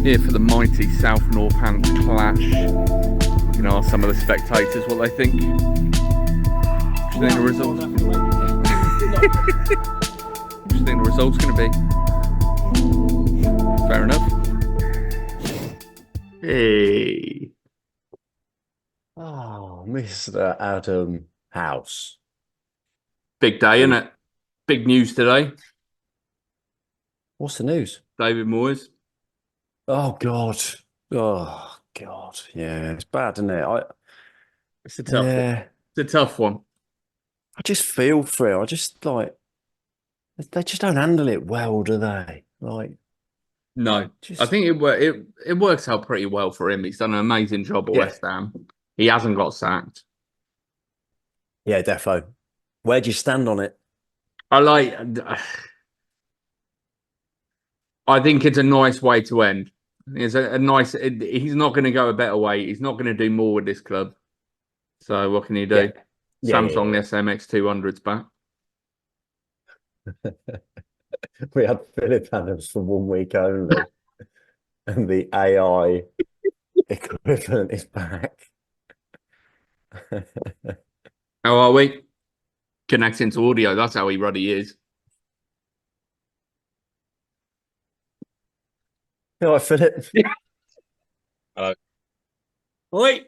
here for the mighty South Northants clash. You know, ask some of the spectators what they think. Do you think the result? What do you think the result's going to be? Fair enough. Hey. Oh, Mr. Adam House. Big day, isn't it? Big news today. What's the news? David Moyes. Oh, God. Oh, God. Yeah, it's bad, isn't it? It's a tough one. It's a tough one. I just feel for it. I just, like, they just don't handle it well, do they? Like, no. I think it works out pretty well for him. He's done an amazing job at West Ham. He hasn't got sacked. Yeah, defo. Where do you stand on it? I think it's a nice way to end. It's a nice. He's not going to go a better way. He's not going to do more with this club. So what can he do? Samsung SMX 200's back. We had Philip Adams for 1 week only, and the AI equivalent is back. How are we? Connecting to audio. That's how he ruddy is. All right, Philip. Hello. Oi.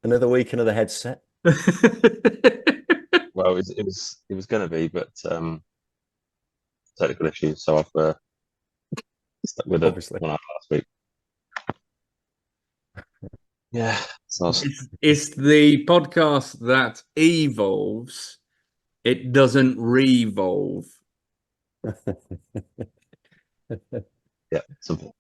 Another week, another headset. Well, it was going to be, but technical issues, so I've stuck with Obviously. it last week. Yeah, it's the podcast that evolves. It doesn't revolve. Yeah, simple.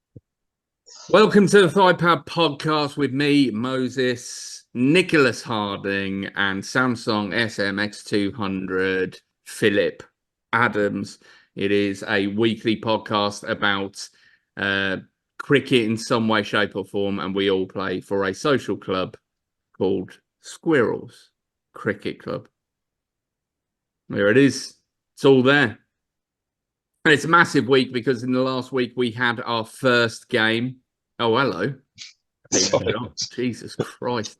Welcome to the Thigh Pad Podcast with me, Moses, Nicholas Harding, and Samsung SMX 200, Philip Adams. It is a weekly podcast about cricket in some way, shape, or form, and we all play for a social club called Squirrels Cricket Club. There it is. It's all there. And it's a massive week because in the last week we had our first game. Oh, hello. Jesus Christ.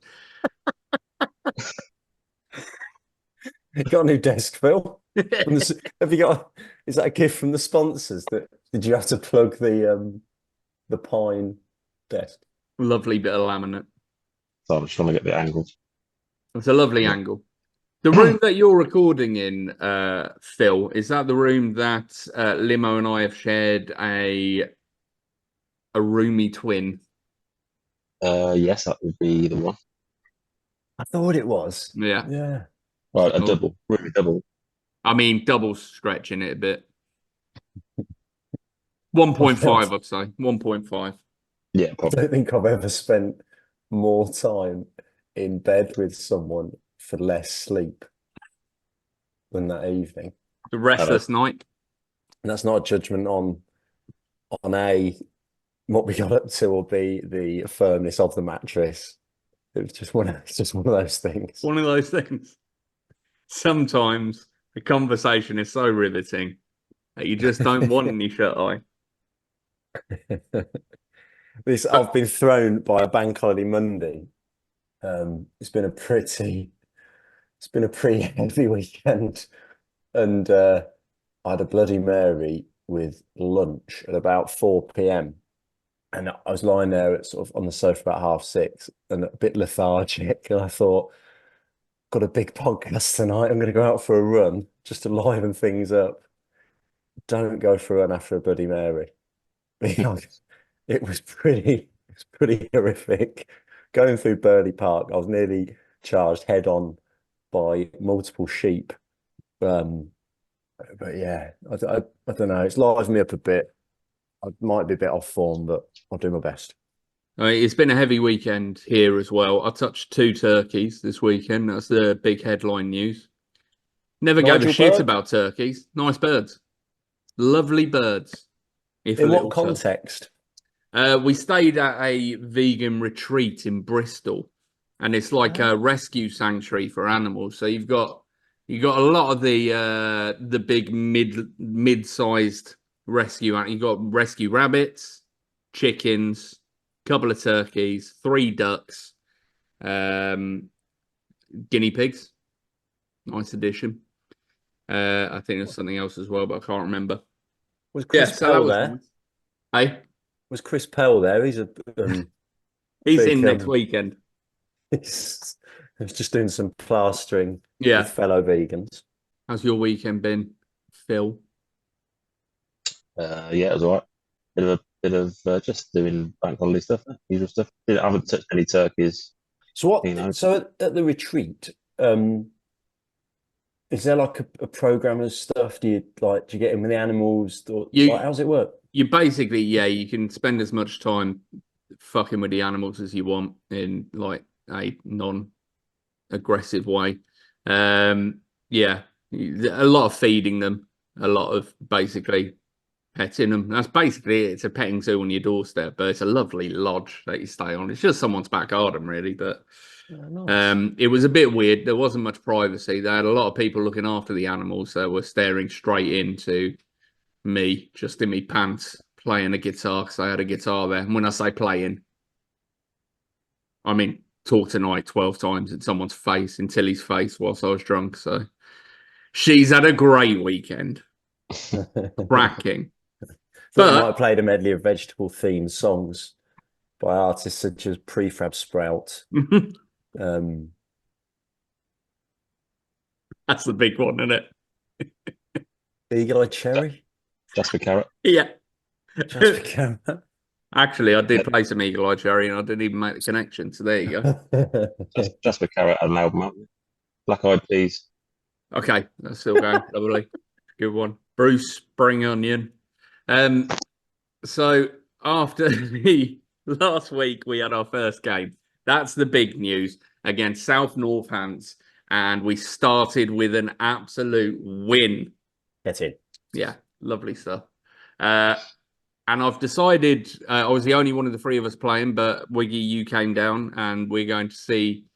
Got a new desk, Phil? Have you got? Is that a gift from the sponsors? Did you have to plug the pine desk? Lovely bit of laminate. So I'm just trying to get the angle. It's a lovely angle. The room that you're recording in, Phil, is that the room that Limo and I have shared a roomy twin? Yes, that would be the one. I thought it was. Yeah. Yeah. Well, a double, really double. I mean, double stretching it a bit. 1.5, I'd say. 1.5. Yeah, probably. I don't think I've ever spent more time in bed with someone for less sleep than that evening. The restless night. And that's not a judgment on what we got up to or the firmness of the mattress. It was just one of those things. One of those things. Sometimes the conversation is so riveting that you just don't want any shut eye. I've been thrown by a bank holiday Monday. It's been a pretty heavy weekend, and I had a Bloody Mary with lunch at about 4 p.m. and I was lying there at sort of on the sofa about 6:30 and a bit lethargic, and I thought, got a big podcast tonight. I'm going to go out for a run just to liven things up. Don't go for a run after a Bloody Mary. It was pretty horrific. Going through Burley Park, I was nearly charged head on by multiple sheep. But yeah, I don't know. It's livened me up a bit. I might be a bit off form, but I'll do my best. It's been a heavy weekend here as well. I touched 2 turkeys this weekend. That's the big headline news. Never gave a shit about turkeys. Nice birds. Lovely birds. In what context? We stayed at a vegan retreat in Bristol, and it's like a rescue sanctuary for animals. So you've got a lot of the big mid-sized rescue. You've got rescue rabbits, chickens, couple of turkeys, 3 ducks, guinea pigs. Nice addition. I think there's something else as well, but I can't remember. Was Chris so that Pell was there? nice. Hey, Was Chris Pell there? He's a he's big, in next weekend. he's just doing some plastering Yeah. with fellow vegans. How's your weekend been, Phil? Yeah, it was all right. Bit of just doing bank holiday stuff, usual stuff. I haven't touched any turkeys. So what? You know. So at the retreat, is there like a program of stuff? Do you get in with the animals? Or how's it work? You basically, you can spend as much time fucking with the animals as you want in like a non-aggressive way. Yeah, a lot of feeding them, a lot of basically petting them. That's basically it. It's a petting zoo on your doorstep, but it's a lovely lodge that you stay on. It's just someone's back garden, really. But nice. it was a bit weird. There wasn't much privacy. They had a lot of people looking after the animals that were staring straight into me, just in me pants, playing a guitar because I had a guitar there. And when I say playing, I mean talk tonight 12 times in someone's face, in Tilly's face, whilst I was drunk. So she's had a great weekend. Cracking. Thought you might have played a medley of vegetable-themed songs by artists such as Prefab Sprout. That's the big one, isn't it? Eagle-Eye Cherry? Jasper Carrot. Yeah. Jasper Carrot. Actually, I did play some Eagle-Eye Cherry and I didn't even make the connection. So there you go. Jasper Carrot had an album out. Black Eyed Peas. Okay, that's still going. Lovely. Good one. Bruce Spring Onion. So after the last week, we had our first game. That's the big news against South Northants. And we started with an absolute win. Get in. Yeah, lovely stuff. And I've decided, I was the only one of the 3 of us playing, but Wiggy, you came down and we're going to see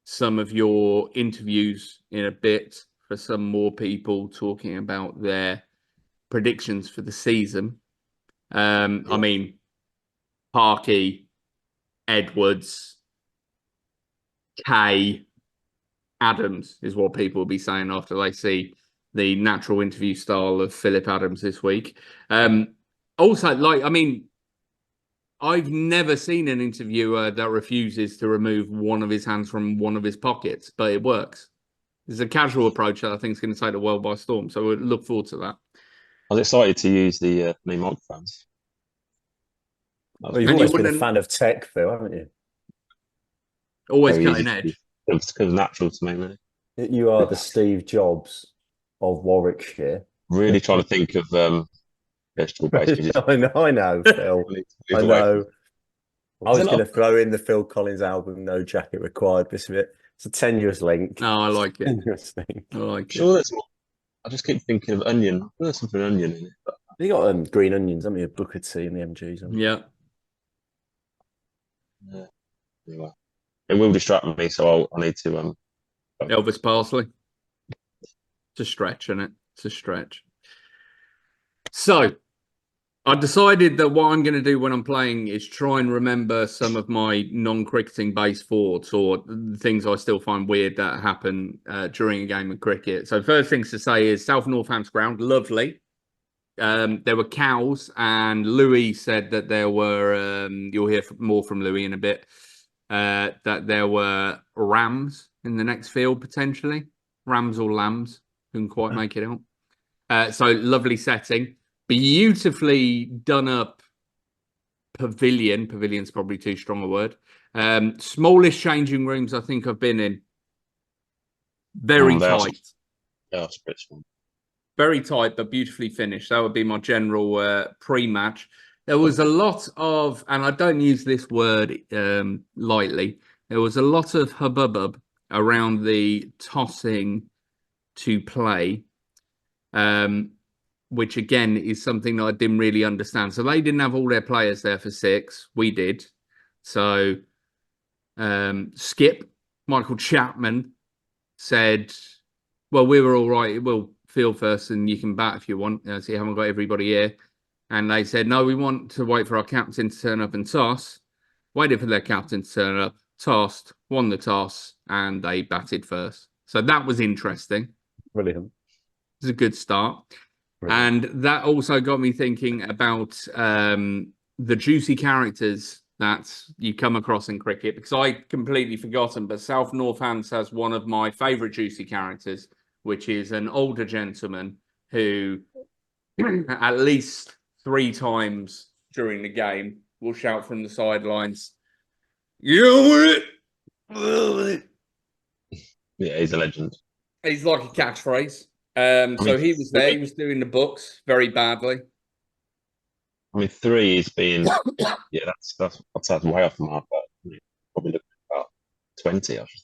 some of your interviews in a bit for some more people talking about their predictions for the season. I mean, Parky, Edwards, Kay, Adams is what people will be saying after they see the natural interview style of Philip Adams this week. Also, I've never seen an interviewer that refuses to remove one of his hands from one of his pockets, but it works. It's a casual approach that I think is going to take the world by storm. So we'll look forward to that. I was excited to use the new microphones. Well, you've always been a fan of tech, Phil, haven't you? Always cutting edge. It was natural to me, really. You are the Steve Jobs of Warwickshire. Really trying to think of vegetable-based music. I know, Phil. I know. I was going to throw in the Phil Collins album, No Jacket Required. It's a tenuous link. No, I like it. Tenuous link. I like it. Sure, I just keep thinking of onion. There's something onion in it. But... You got green onions, haven't you? Booker T and the MGs. Yeah. Anyway. It will distract me, so I need to Elvis Parsley. It's a stretch, isn't it? It's a stretch. So I decided that what I'm going to do when I'm playing is try and remember some of my non-cricketing based thoughts or things I still find weird that happen during a game of cricket. So first things to say is South Northants ground, lovely. There were cows, and Louis said that there were, you'll hear more from Louis in a bit, that there were rams in the next field, potentially. Rams or lambs, couldn't quite make it out. So lovely setting. Beautifully done up pavilion. Pavilion's probably too strong a word. Smallest changing rooms I think I've been in. Very tight. Yeah, it's pretty small. Very tight, but beautifully finished. That would be my general pre-match. There was a lot of, and I don't use this word lightly, there was a lot of hubbub around the tossing to play, which again is something that I didn't really understand. So they didn't have all their players there for 6. We did. So Skip, Michael Chapman, said, well, we were all right. We'll field first and you can bat if you want. So you haven't got everybody here. And they said, no, we want to wait for our captain to turn up and toss. Waited for their captain to turn up, tossed, won the toss, and they batted first. So that was interesting. Brilliant. It was a good start. Brilliant. And that also got me thinking about the juicy characters that you come across in cricket, because I completely forgotten, but South Northants has one of my favourite juicy characters, which is an older gentleman who at least 3 times during the game will shout from the sidelines, "You know it!" Yeah, he's a legend. He's like a catchphrase. So mean, he was there. He was doing the books very badly. I mean, 3 is being, yeah, that's way off the mark. But probably looking at about 20. I should.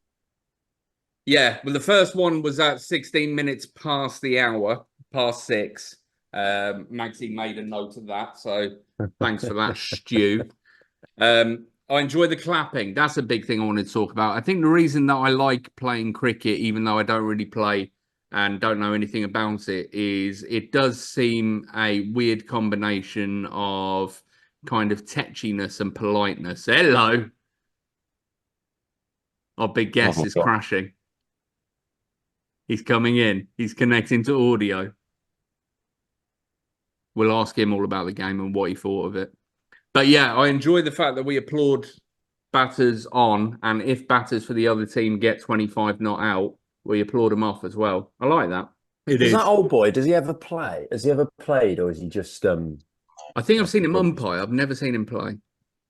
Yeah, well, the first one was at 16 minutes past the hour, past 6. Magsy made a note of that, so thanks for that, Stu. I enjoy the clapping. That's a big thing I wanted to talk about. I think the reason that I like playing cricket, even though I don't really play and don't know anything about it, is it does seem a weird combination of kind of tetchiness and politeness. Hello. Our big guest is crashing. He's coming in. He's connecting to audio. We'll ask him all about the game and what he thought of it. But yeah, I enjoy the fact that we applaud batters on, and if batters for the other team get 25 not out, we applaud them off as well. I like that. Does that old boy, does he ever play? Has he ever played, or is he just I think I've seen him umpire. I've never seen him play.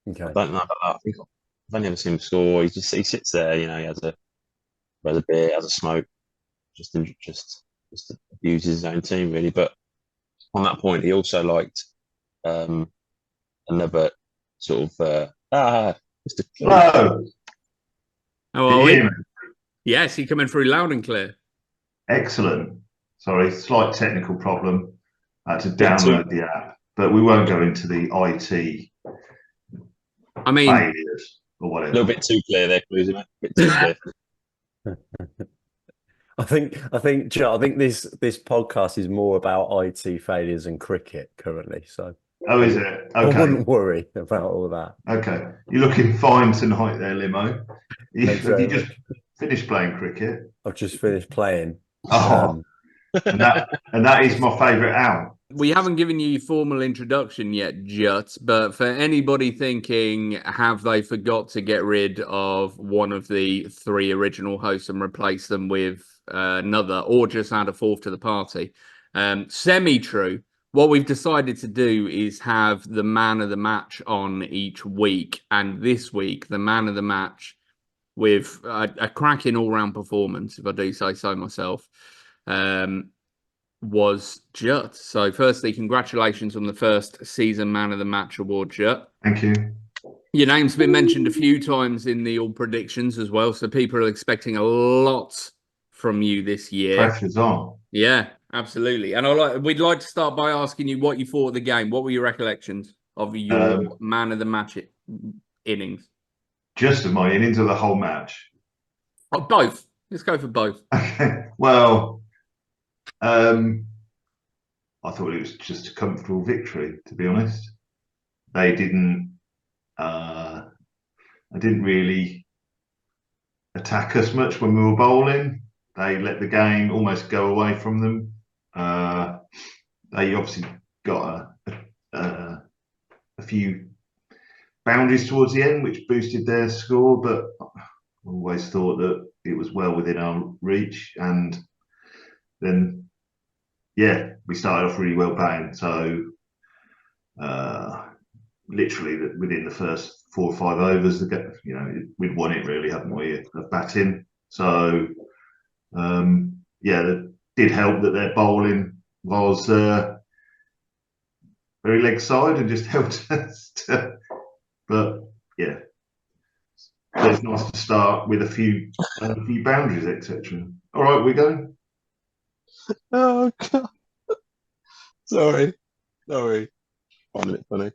Okay. I don't know about that. I think I've only ever seen him score. He sits there, he has a beer, has a smoke, just abuses his own team really. But on that point, he also liked another sort of Mr. Hello. Oh, yes, he coming through loud and clear. Excellent. Sorry, slight technical problem. I had to download the app, but we won't go into the IT failures or whatever. A little bit too clear there, Cluesy, mate. A bit too clear. I think this podcast is more about IT failures and cricket currently. So is it? Okay. I wouldn't worry about all that. Okay. You're looking fine tonight there, Limo. Have you just finished playing cricket? I've just finished playing. Oh, and that is my favourite hour. We haven't given you a formal introduction yet, Jut, but for anybody thinking, have they forgot to get rid of one of the 3 original hosts and replace them with another, or just add a 4th to the party? Semi-true. What we've decided to do is have the man of the match on each week. And this week, the man of the match with a cracking all-round performance, if I do say so myself, was Jut. So firstly, congratulations on the first season man of the match award, Jut. Thank you. Your name's been mentioned a few times in the all predictions as well, so people are expecting a lot from you this year. Pressure's on. Yeah, absolutely. And we'd like to start by asking you what you thought of the game. What were your recollections of your man of the match innings? Just of my innings or the whole match? Oh, both. Let's go for both. Okay. Well, I thought it was just a comfortable victory, to be honest. They didn't really attack us much when we were bowling. They let the game almost go away from them. They obviously got a few boundaries towards the end, which boosted their score, but I always thought that it was well within our reach. And then, yeah, we started off really well batting. So literally within the first 4 or 5 overs, we'd won it really, haven't we, of batting. So that did help that their bowling was very leg side and just helped us to, but yeah, it's nice to start with a few boundaries, etc. All right, we go. Oh God! Sorry. Find it funny.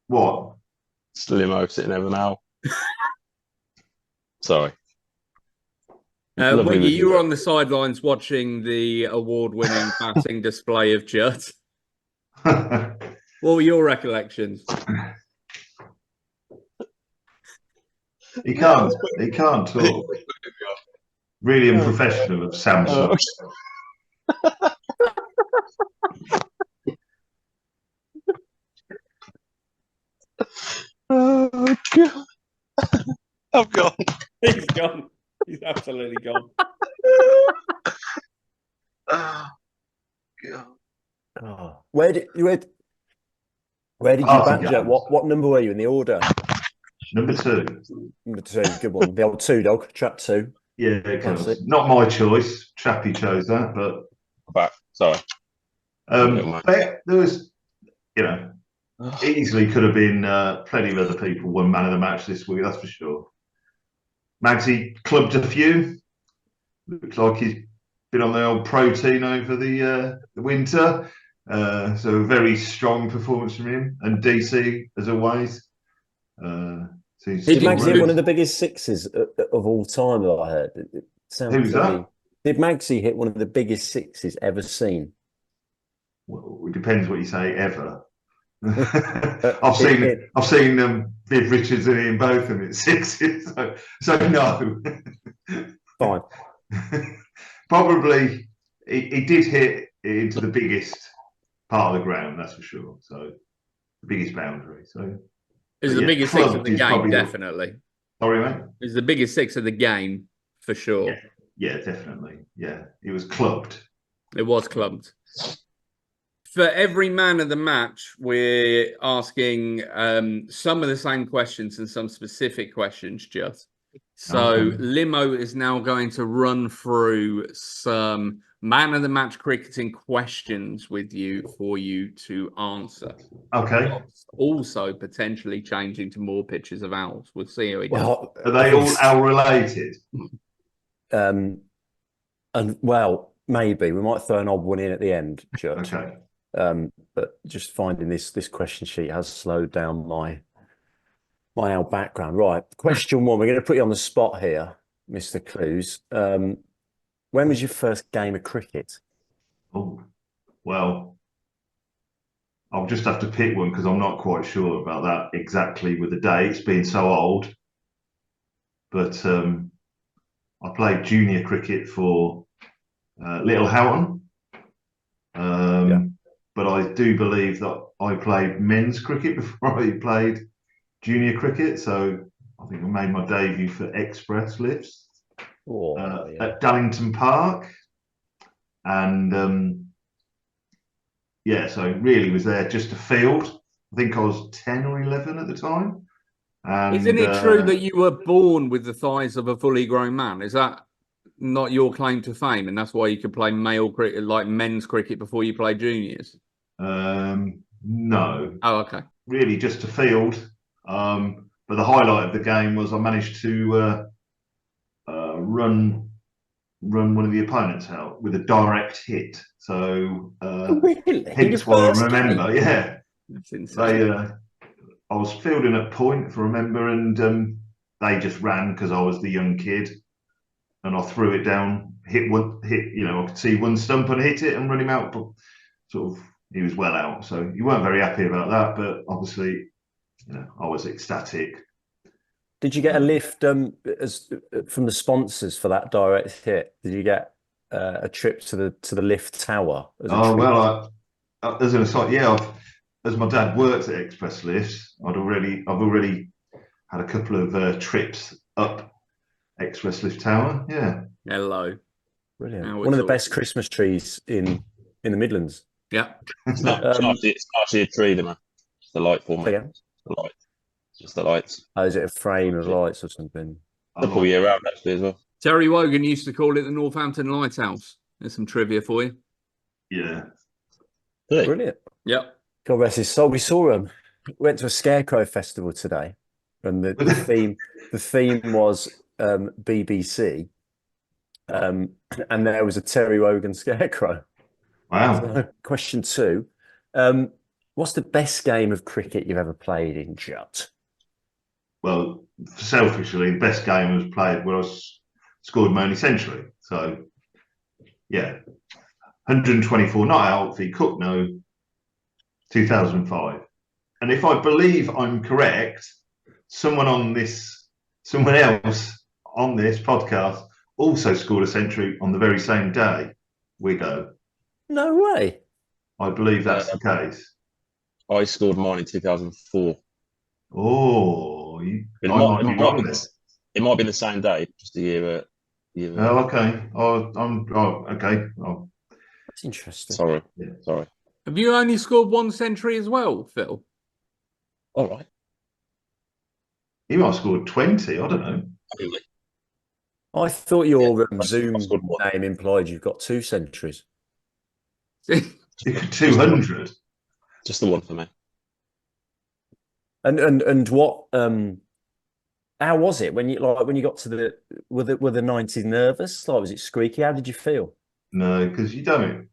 What? Limo sitting over now. Sorry. Wiggy, you were on the sidelines watching the award-winning batting display of Jut. What were your recollections? He can't talk. Really unprofessional of Samsung. Oh God! I'm gone. He's gone. He's absolutely gone. Oh God! Oh, where did you Party bat, Joe? games. What number were you in the order? Number 2. Number 2, good one. The old 2 dog, trap 2. Yeah, of course. Classic. Not my choice. Chappie chose that, but Back. Sorry. there was, easily could have been plenty of other people won man of the match this week. That's for sure. Magsy clubbed a few. Looks like he's been on the old protein over the winter. So a very strong performance from him. And DC, as always, seems He Did did Magsy good. hit one of the biggest sixes of all time that I heard? It sounds Who's to that? me. Did Magsy hit one of the biggest sixes ever seen? Well, it depends what you say. Ever. Uh, I've it- seen Viv Richards and Ian Botham at sixes. So no. Fine. Probably he did hit into the biggest part of the ground, that's for sure. So the biggest boundary. So It's but the yeah, biggest six of clubbed the is game, probably definitely. Sorry, mate. It's the biggest six of the game, for sure. Yeah, definitely. Yeah, it was clubbed. It was clubbed. For every man of the match, we're asking some of the same questions and some specific questions just. So Okay. Limo is now going to run through some man of the match cricketing questions with you for you to answer. Okay. Also potentially changing to more pictures of owls. We'll see how he does. Well, Are they all owl related? and well, maybe we might throw an odd one in at the end, Judge. Okay. But just finding this question sheet has slowed down my owl background. Right, question 1. We're going to put you on the spot here, Mr. Clues. When was your first game of cricket? Oh, well, I'll just have to pick one because I'm not quite sure about that exactly with the dates being so old. But I played junior cricket for Little Houghton. But I do believe that I played men's cricket before I played junior cricket. So I think I made my debut for Express Lifts at Dallington Park. And so really was there just a field. I think I was 10 or 11 at the time. And, Isn't it true that you were born with the thighs of a fully grown man? Is that not your claim to fame? And that's why you could play male cricket, like men's cricket, before you play juniors? No. Oh, okay. Really just a field. But the highlight of the game was I managed to run one of the opponents out with a direct hit. So Really? hence what I remember. Yeah. That's insane. I was fielding at point, if I remember, and they just ran because I was the young kid, and I threw it down, hit. I could see one stump and hit it and run him out, but sort of he was well out. So you weren't very happy about that, but obviously, I was ecstatic. Did you get a lift from the sponsors for that direct hit? Did you get a trip to the lift tower? As an aside, as my dad worked at Express Lifts, I've already had a couple of trips up Express Lift Tower. Yeah. Hello. Brilliant. One of the best Christmas trees in the Midlands. Yeah. It's actually a tree, man. It's the light for me. Yeah. The light. Just the lights. Oh, is it a frame of lights or something? The full year round, actually, as well. Terry Wogan used to call it the Northampton Lighthouse. There's some trivia for you. Yeah. Really? Brilliant. Yep. God rest his soul. We saw him. Went to a scarecrow festival today, and the theme was BBC, and there was a Terry Wogan scarecrow. Wow. So, question 2: what's the best game of cricket you've ever played in, Jut? Well, selfishly, the best game was played when I scored my only century. So, yeah, 124 not out for Cook, no. 2005. And if I believe I'm correct, someone else on this podcast also scored a century on the very same day. We go. No way. I believe that's the case. I scored mine in 2004. Oh, It I might, might it be might wrong be then. it might be the same day, just a year. Oh, okay. Okay. Oh, That's interesting. Sorry, yeah. sorry. Have you only scored one century as well, Phil? All right. He might have scored 20. I don't know. Anyway, I thought your I Zoom scored one. name implied you've got 2 centuries. He could 200. Just the one for me. And what how was it when you got to the were the 90s nervous? Like, was it squeaky? How did you feel? No, because you don't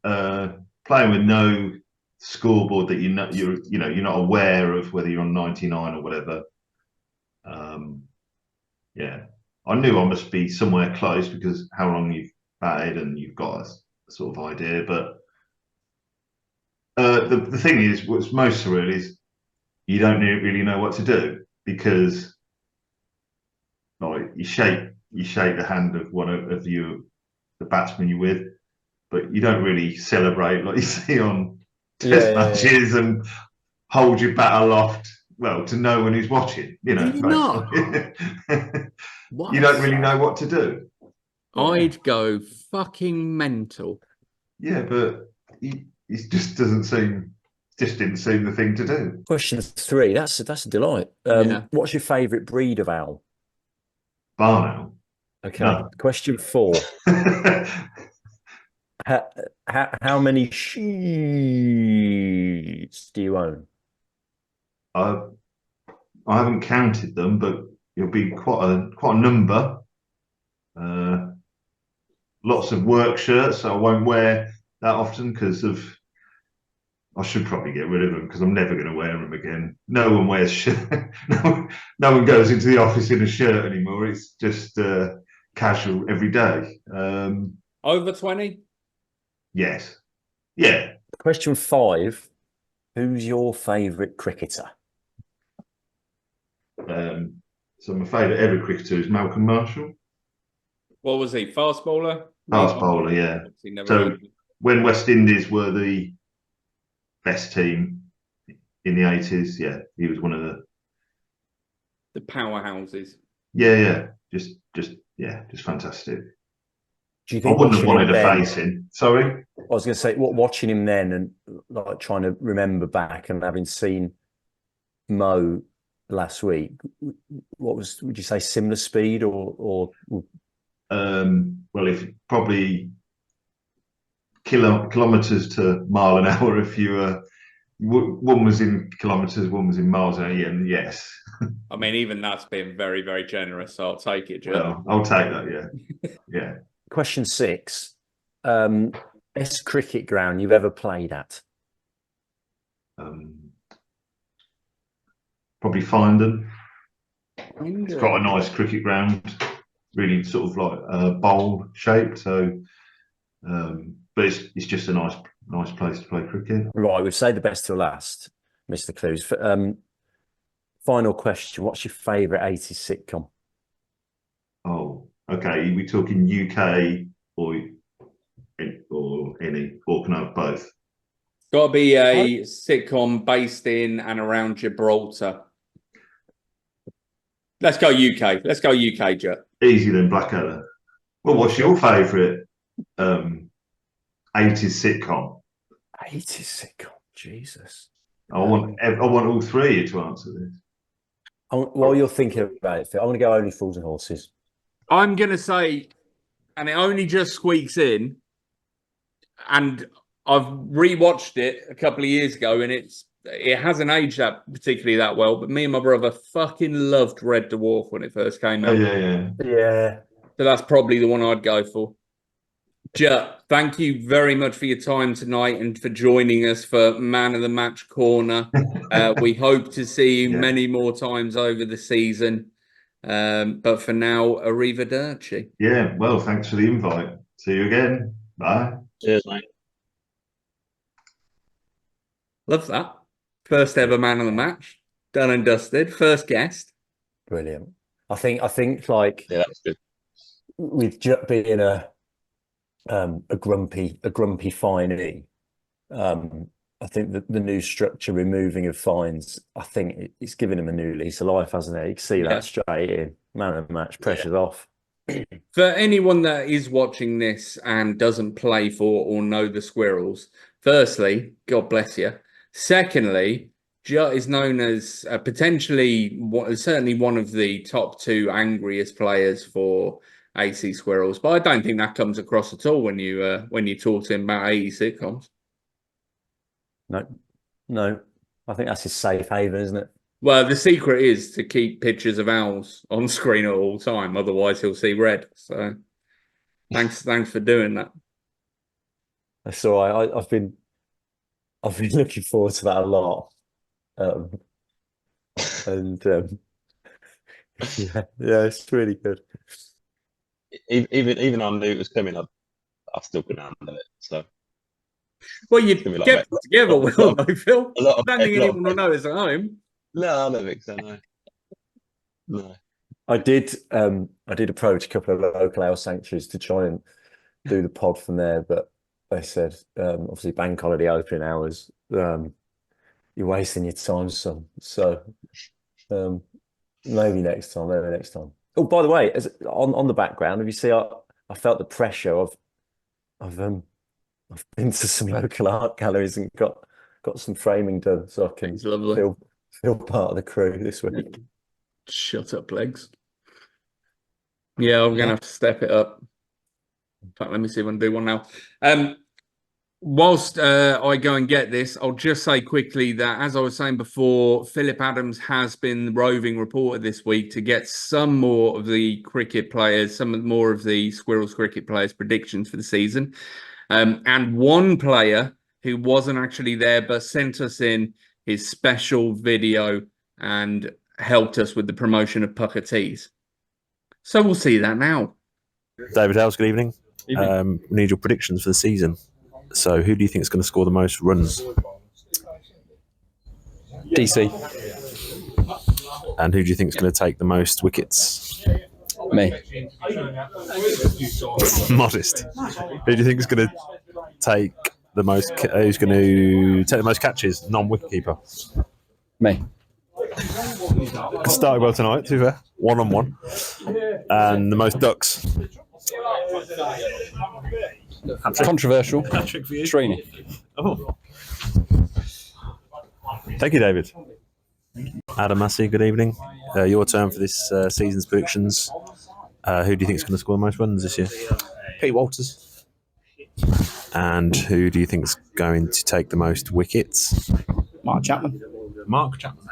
playing with no scoreboard that you're not aware of whether you're on 99 or whatever. Yeah, I knew I must be somewhere close because how long you've batted and you've got a sort of idea. But the thing is, what's most surreal is you don't really know what to do because like you shake the hand of one of you, the batsman you're with, but you don't really celebrate like you see on test matches and hold your bat aloft. Well, to no one who's watching, Do you not? What? You don't really know what to do. I'd go fucking mental. Yeah, but it just didn't seem the thing to do. Question 3. That's a delight. Yeah. What's your favourite breed of owl? Barn owl. Okay. No. Question 4. How many sheets do you own? I haven't counted them, but it'll be quite a number. Lots of work shirts I won't wear that often because I should probably get rid of them because I'm never going to wear them again. No one wears shirt. No one goes into the office in a shirt anymore. It's just casual every day. Over 20? Yes. Yeah. Question 5. Who's your favourite cricketer? So my favourite ever cricketer is Malcolm Marshall. What was he? Fast bowler? Fast bowler, yeah. Obviously never So heard of him. when West Indies were the best team in the 80s, yeah, he was one of The powerhouses. just fantastic. Do you I think wouldn't have watching wanted him to then, face him. Sorry. I was going to say, watching him then and like trying to remember back and having seen Mo last week, would you say similar speed or Well, if probably kilometers to mile an hour. If you one was in kilometers, one was in miles an hour. Yeah, and yes. I mean, even that's been very, very generous. So I'll take it, Joe. Well, I'll take that. Yeah, yeah. Question 6. Best cricket ground you've ever played at? Probably Findon. It's quite a nice cricket ground, really sort of like bowl shaped. So, but it's just a nice place to play cricket. Right, we've saved the best till last, Mr. Clues. Final question: what's your favourite 80s sitcom? Oh, okay. Are we talking UK or any, or can I have both? Got to be a sitcom based in and around Gibraltar. Let's go UK. Let's go UK, Joe. Easy then, Blackadder. Well, what's your favourite 80s sitcom? 80s sitcom, Jesus. I want all three of you to answer this. While you're thinking about it, Phil, I want to go Only Fools and Horses. I'm going to say, and it only just squeaks in, and I've rewatched it a couple of years ago, and it hasn't aged that particularly that well. But me and my brother fucking loved Red Dwarf when it first came out. Yeah. So that's probably the one I'd go for. Jut, thank you very much for your time tonight and for joining us for Man of the Match Corner. We hope to see you many more times over the season. But for now, arrivederci. Yeah, well, thanks for the invite. See you again. Bye. Cheers, mate. Love that. First ever man of the match, done and dusted. First guest. Brilliant. I think like Yeah, that was good. with being a grumpy finee, I think that the new structure removing of fines, I think it's given him a new lease of life, hasn't it? You can see Yeah. that straight in. Man of the match, pressure's off. For anyone that is watching this and doesn't play for or know the Squirrels, firstly, God bless you. Secondly, Jutt is known as potentially, certainly one of the top two angriest players for AC Squirrels, but I don't think that comes across at all when you talk to him about 80 sitcoms. No. I think that's his safe haven, isn't it? Well, the secret is to keep pictures of owls on screen at all time, otherwise he'll see red. So thanks for doing that. That's all right. I've been looking forward to that a lot. And yeah, it's really good. Even I knew it was coming, I still couldn't handle it. So Well, you it's gonna be like kept it together well, though, Phil. a lot of I don't think anyone will notice at home. No, I don't think so. No. I did approach a couple of local owl sanctuaries to try and do the pod from there, but they said obviously bank holiday opening hours, you're wasting your time, son. So maybe next time. Oh, by the way, on the background, have you seen? I felt the pressure of I've been to some local art galleries and got some framing done, so I can It's lovely. feel part of the crew this week. Shut up, legs. Yeah, I'm gonna have to step it up. In fact, let me see if I can do one now. Whilst I go and get this, I'll just say quickly that, as I was saying before, Philip Adams has been the roving reporter this week to get some more of the cricket players, some more of the Squirrels cricket players' predictions for the season. And one player who wasn't actually there but sent us in his special video and helped us with the promotion of Pucker Tees. So we'll see that now. David Hales, good evening. We need your predictions for the season. So who do you think is going to score the most runs? DC. And who do you think is going to take the most wickets? Me. Modest. Who do you think is going to take the most? Who's going to take the most catches? Non-wicket keeper. Me. Started well tonight. To be fair, 1-on-1, and the most ducks. Controversial. Patrick for you. Srini. Oh. Thank you, David. Adam Massey, good evening. Your turn for this season's predictions. Who do you think is going to score the most runs this year? Pete Walters. And who do you think is going to take the most wickets? Mark Chapman. Mark Chapman.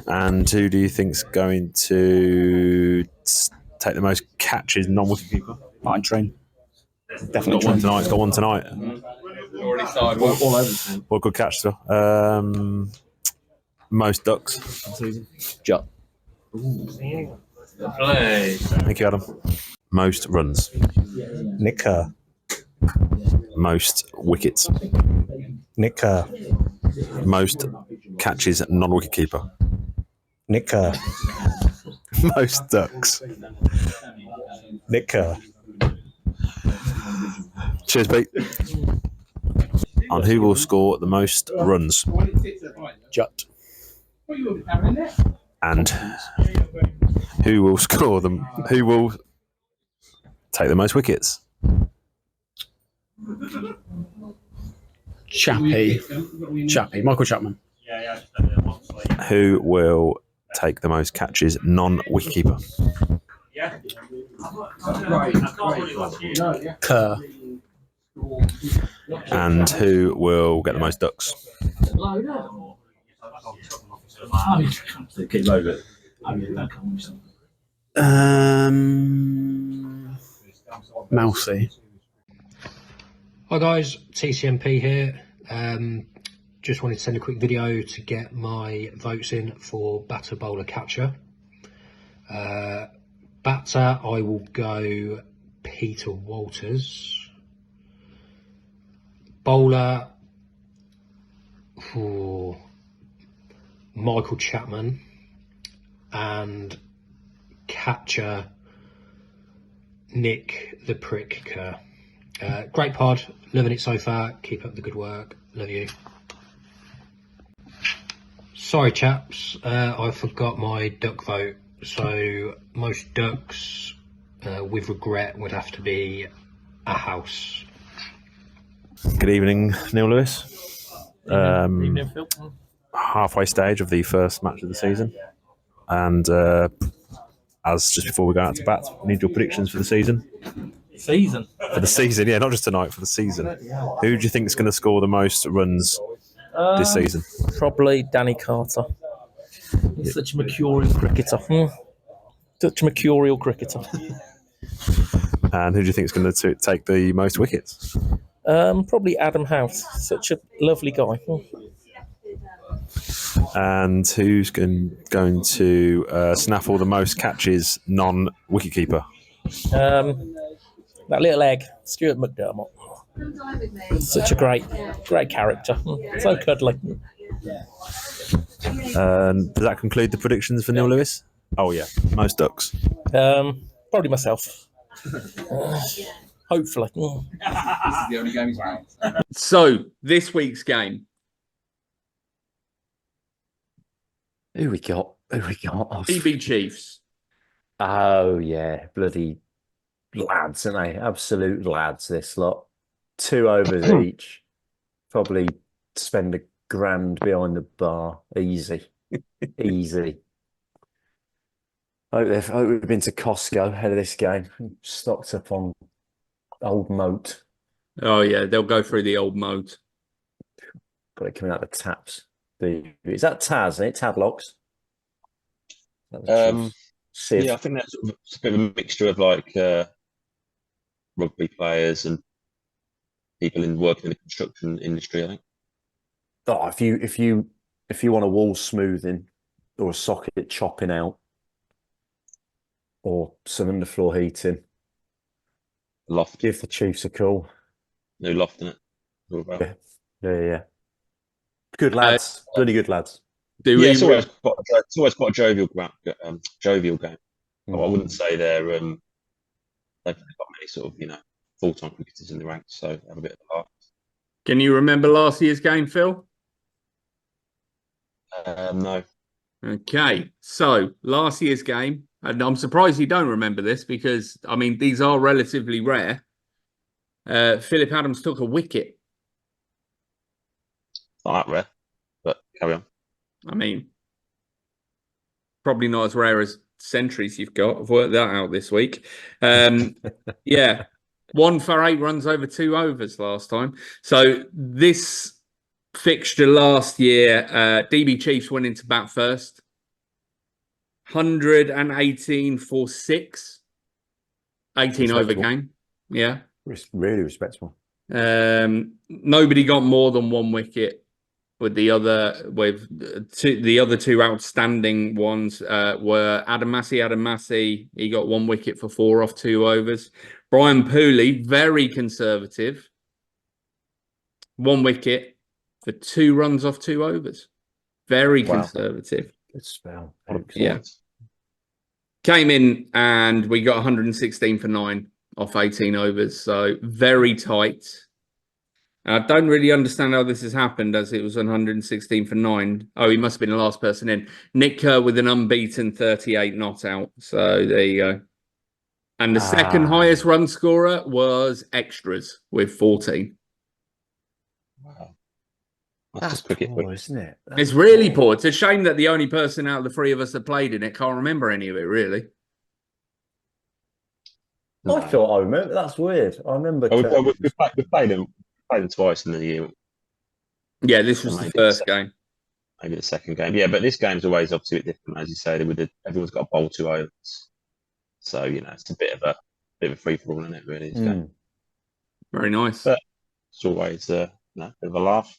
And who do you think is going to take the most catches non-wicket keeper? Martin Train. Definitely Got one tonight. It's got one tonight. Already started. all over. What good catch, though. Most ducks this season. Jutt. Play. Thank you, Adam. Most runs. Nick Kerr. Most wickets. Nick Kerr. Most catches non-wicket keeper. Nick Kerr. Most ducks. Nick Kerr. Cheers, Pete. And who will score the most runs? Jutt. And who will score them? Who will take the most wickets? Chappie. Michael Chapman. Who will take the most catches non-wicket keeper? Kerr. And who will get the most ducks? Mousy. Hi guys, TCMP here. Just wanted to send a quick video to get my votes in for batter, bowler, catcher. Batter, I will go Peter Walters. Bowler, for Michael Chapman and catcher Nick the Prick Kerr. Great pod, loving it so far. Keep up the good work. Love you. Sorry, chaps, I forgot my duck vote. So most ducks, with regret, would have to be a house. Good evening, Neil Lewis. Evening, Phil. Halfway stage of the first match of the season, and as just before we go out to bat, we need your predictions for the season. For the season, yeah, not just tonight, for the season. Who do you think is going to score the most runs this season? Probably Danny Carter. He's such a mercurial cricketer. Such a mercurial cricketer. And who do you think is going to take the most wickets? Probably Adam House. Such a lovely guy. And who's going to snaffle the most catches non-wicketkeeper? That little egg, Stuart McDermott. Such a great character. So cuddly. Does that conclude the predictions for Neil Lewis? Oh yeah, most ducks. Probably myself. Hopefully. The only game he's won. So this week's game. Who we got? DB Chiefs. Oh yeah, bloody lads, aren't they? Absolute lads, this lot. 2 overs each. Probably spend £1,000 behind the bar. Easy. Easy. Hope we've been to Costco ahead of this game. Stocked up on old moat. Oh yeah, they'll go through the old mode. Got it coming out the taps. Is that Taz, isn't it? Tadlocks? Civ. Yeah, I think that's sort of, it's a bit of a mixture of like rugby players and people working in the construction industry, I think. Oh, if you want a wall smoothing or a socket chopping out or some underfloor heating, Loft. give the Chiefs a call. No loft in it. All about. Yeah. Good lads. Really good lads. It's always quite a jovial game. I wouldn't say they've got many sort of, full-time cricketers in the ranks, so have a bit of a laugh. Can you remember last year's game, Phil? No. Okay, so last year's game, and I'm surprised you don't remember this because, I mean, these are relatively rare. Philip Adams took a wicket. Not that rare, but carry on. I mean, probably not as rare as centuries you've got. I've worked that out this week. Yeah, 1 for 8 runs over 2 overs last time. So this fixture last year, DB Chiefs went into bat first. 118 for 6. 18 over game. Yeah. Really respectable. Nobody got more than 1 wicket. With the other two outstanding ones were Adam Massey. He got 1 wicket for 4 off 2 overs. Brian Pooley, very conservative. 1 wicket for 2 runs off 2 overs. Very conservative. Good spell. Yeah. Came in and we got 116 for 9 off 18 overs. So very tight. I don't really understand how this has happened as it was 116 for 9. Oh, he must have been the last person in. Nick Kerr with an unbeaten 38 not out. So there you go. And the second highest run scorer was Extras with 14. Wow. That's poor, isn't it? It's really poor. It's a shame that the only person out of the 3 of us that played in it can't remember any of it, really. I thought I remember. That's weird. I remember. We played them twice in the year. Yeah, this was the first game. Maybe the second game. Yeah, but this game's always obviously a bit different, as you say. Everyone's got a bowl 2 overs, so it's a bit of a free for all, isn't it? Really, this game. Very nice. But it's always a bit of a laugh.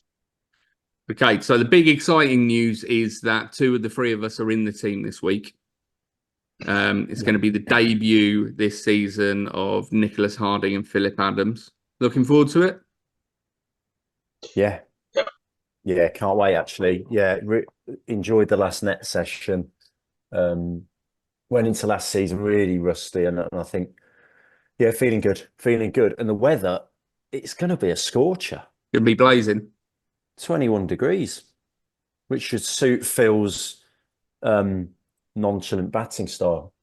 Okay, so the big exciting news is that 2 of the 3 of us are in the team this week. It's going to be the debut this season of Nicholas Harding and Philip Adams. Looking forward to it? Yeah. Yeah, can't wait actually. Yeah, enjoyed the last net session. Went into last season really rusty, and I think, yeah, feeling good, feeling good. And the weather, it's going to be a scorcher. Gonna be blazing. 21 degrees, which should suit Phil's nonchalant batting style.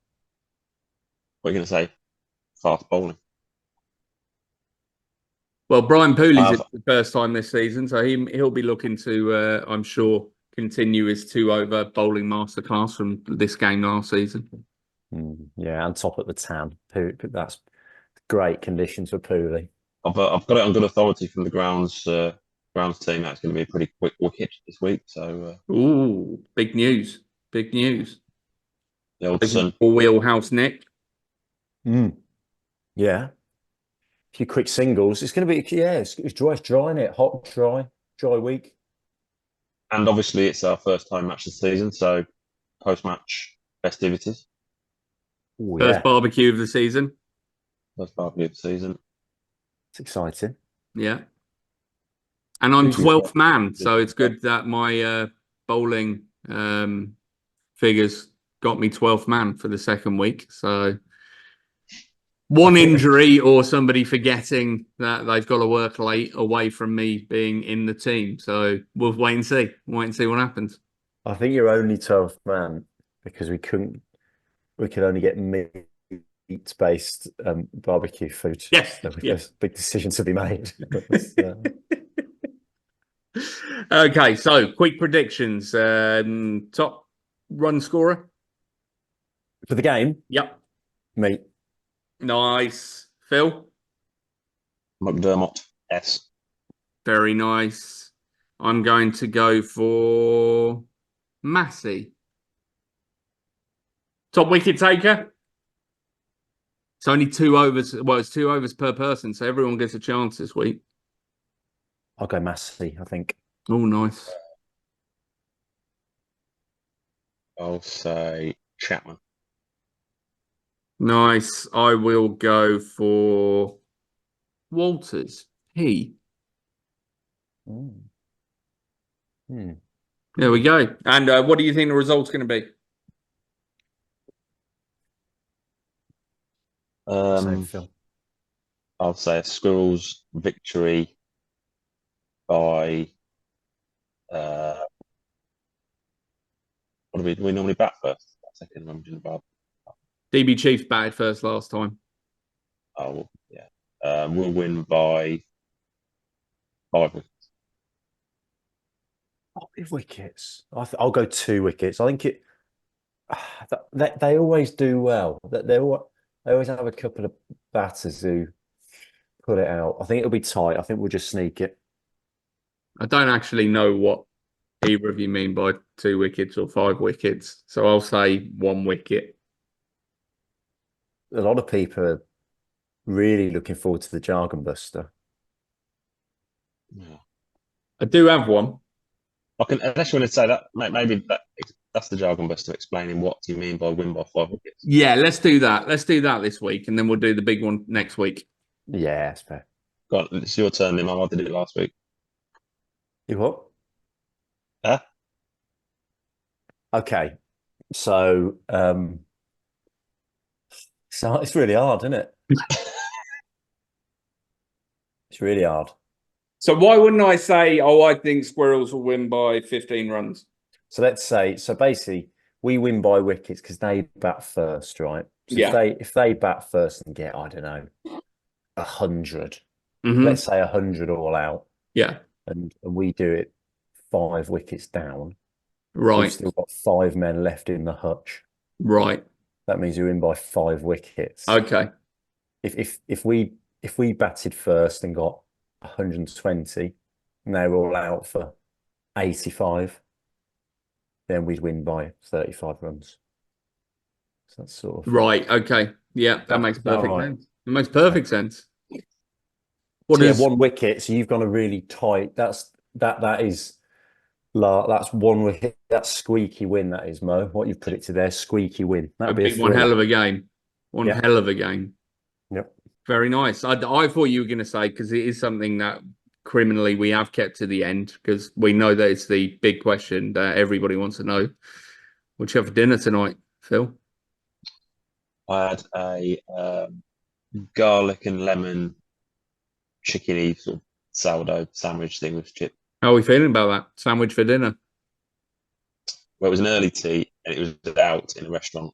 What are you going to say? Fast bowling. Well, Brian Pooley's I've- it's the first time this season, so he'll be looking to, I'm sure, continue his 2-over bowling masterclass from this game last season. Yeah, and top at the tan. That's great conditions for Pooley. I've got it on good authority from the grounds team. That's going to be a pretty quick wicket this week. So Ooh, big news! Big news! the old son. Wheelhouse Nick. Yeah. A few quick singles. It's going to be, yeah, it's dry, isn't it? Hot, dry week. And obviously, it's our first time match of the season, so post-match festivities. Ooh, First yeah, barbecue of the season. First barbecue of the season. it's exciting. Yeah. And I'm Who's 12th man, so it's good that my bowling figures got me 12th man for the second week. So one injury or somebody forgetting that they've got to work late away from me being in the team. So we'll wait and see. Wait and see what happens. I think you're only 12th man because we could only get meat-based barbecue food. Yes. So Yeah. there's a big decision to be made. Okay, so quick predictions. Top run scorer? For the game, Yep. me. Nice. Phil? McDermott, S. Very nice. I'm going to go for Massey. Top wicket taker? It's only 2 overs. Well, it's 2 overs per person, so everyone gets a chance this week. I'll go Massey, I think. Oh, nice. I'll say Chapman. Nice. I will go for Walters. He. There we go. And what do you think the result's going to be? Same Phil. I'll say a Squirrels victory by what do we normally bat first? Second when we're doing the bar. DB Chiefs batted first last time. Oh well, yeah. We'll win by 5 wickets. 5 wickets. I'll go 2 wickets. I think they always do well. They always have a couple of batters who put it out. I think it'll be tight. I think we'll just sneak it. I don't actually know what either of you mean by 2 wickets or 5 wickets. So I'll say 1 wicket. A lot of people are really looking forward to the Jargon Buster. Yeah. I do have one. I can, unless you want to say that, maybe that's the Jargon Buster explaining what you mean by win by 5 wickets. Yeah, let's do that. Let's do that this week, and then we'll do the big one next week. Yeah, that's fair. Go on, it's your turn, Nim. I did it last week. You what? Huh? Okay. So it's really hard, isn't it? It's really hard. So why wouldn't I say, I think Squirrels will win by 15 runs? So let's say, basically we win by wickets because they bat first, right? So Yeah. if they bat first and get, I don't know, 100, Mhm. let's say 100 all out, Yeah. and we do it 5 wickets down. Right. We've still got 5 men left in the hutch. Right. That means you win by 5 wickets. Okay. If we batted first and got 120 and they were all out for 85, then we'd win by 35 runs. So that's sort of Right. Okay. Yeah, that makes perfect sense. It makes perfect sense. What is 1 wicket? So you've gone a really tight. That's 1 wicket. That's squeaky win. That is, Mo. What you've predicted there, squeaky win. a That'd be big one? Hell of a game. One Yeah. hell of a game. Yep. Very nice. I thought you were going to say, because it is something that criminally we have kept to the end because we know that it's the big question that everybody wants to know. What you have for dinner tonight, Phil? I had a garlic and lemon chickeny sort of sourdough sandwich thing with chip. How are we feeling about that sandwich for dinner? Well, it was an early tea and it was out in a restaurant,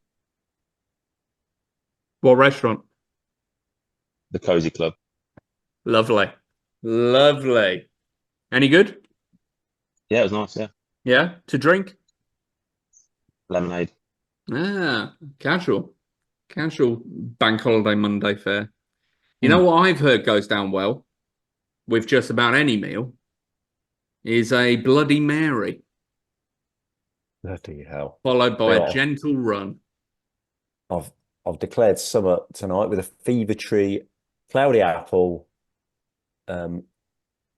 What restaurant? the Cozy Club. Lovely. Lovely. Any good? Yeah, it was nice. Yeah, Yeah. To drink? lemonade. Ah, casual. Casual bank holiday Monday fare. You know what I've heard goes down well with just about any meal is a Bloody Mary, Bloody hell. followed by Yeah. a gentle run. I've declared summer tonight with a fever tree, cloudy apple,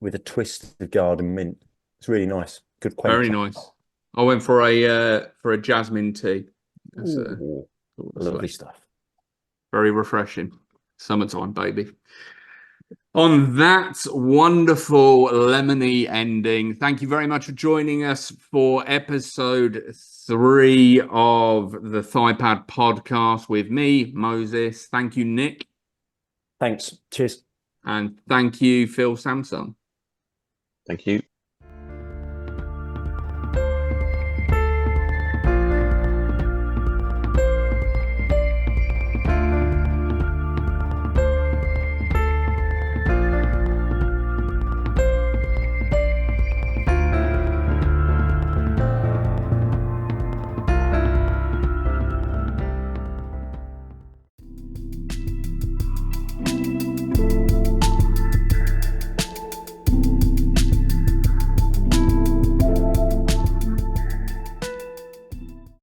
with a twist of garden mint. It's really nice. Good quencher. Very nice. I went for a jasmine tea. That's Ooh, lovely stuff. very refreshing. Summertime, baby. On that wonderful lemony ending, thank you very much for joining us for episode 3 of the Thighpad podcast with me, Moses. Thank you, Nick. Thanks. Cheers. And thank you, Phil Samson. Thank you.